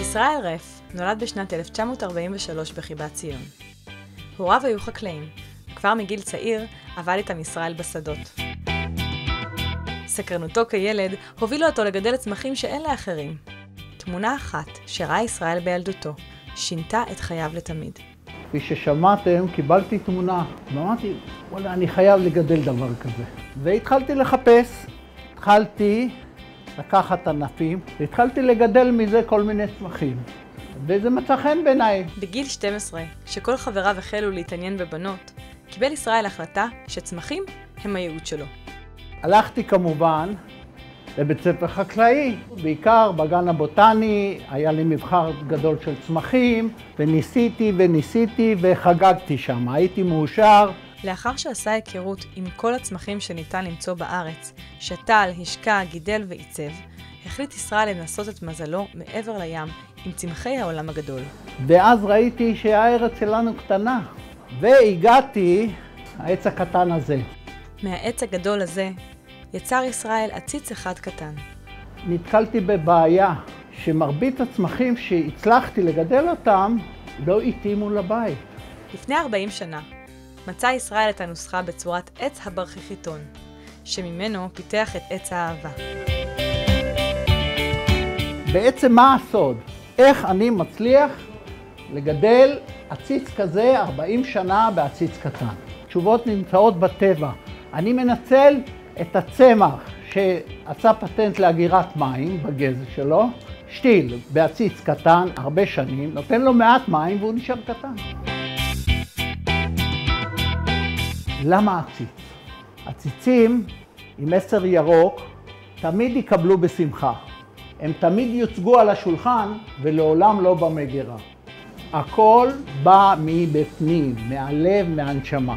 ישראל רף נולד בשנת 1943 בחיבת ציון. הוריו היו חקלאים, וכבר מגיל צעיר עבד איתם ישראל בשדות. סקרנותו כילד הובילה אותו לגדל צמחים שאין לאחרים. תמונה אחת שראה ישראל בילדותו שינתה את חייו לתמיד. כפי ששמעתם, קיבלתי תמונה, ואמרתי, וואלה, אני חייב לגדל דבר כזה. והתחלתי לחפש, התחלתי לקחת ענפים, והתחלתי לגדל מזה כל מיני צמחים. וזה מצא חן בעיניי. בגיל 12, כשכל חבריו החלו להתעניין בבנות, קיבל ישראל החלטה שצמחים הם הייעוד שלו. הלכתי כמובן לבית ספר חקלאי, בעיקר בגן הבוטני, היה לי מבחר גדול של צמחים, וניסיתי וחגגתי שם, הייתי מאושר. לאחר שעשה היכרות עם כל הצמחים שניתן למצוא בארץ, שתל, השקע, גידל ועיצב, החליט ישראל לנסות את מזלו מעבר לים עם צמחי העולם הגדול. ואז ראיתי שהארץ שלנו קטנה, והגעתי העץ הקטן הזה. מהעץ הגדול הזה יצר ישראל עציץ אחד קטן. נתקלתי בבעיה שמרבית הצמחים שהצלחתי לגדל אותם לא התאימו לבית. לפני 40 שנה מצא ישראל את הנוסחה בצורת עץ הברכיכיתון, שממנו פיתח את עץ האהבה. בעצם מה הסוד? איך אני מצליח לגדל עציץ כזה 40 שנה בעציץ קטן? תשובות נמצאות בטבע. אני מנצל את הצמח שעשה פטנט לאגירת מים בגזע שלו, שתיל בעציץ קטן הרבה שנים, נותן לו מעט מים והוא נשאר קטן. למה עציץ? עציצים עם מסר ירוק תמיד יקבלו בשמחה. הם תמיד יוצגו על השולחן ולעולם לא במגירה. הכל בא מבפנים, מהלב, מהנשמה.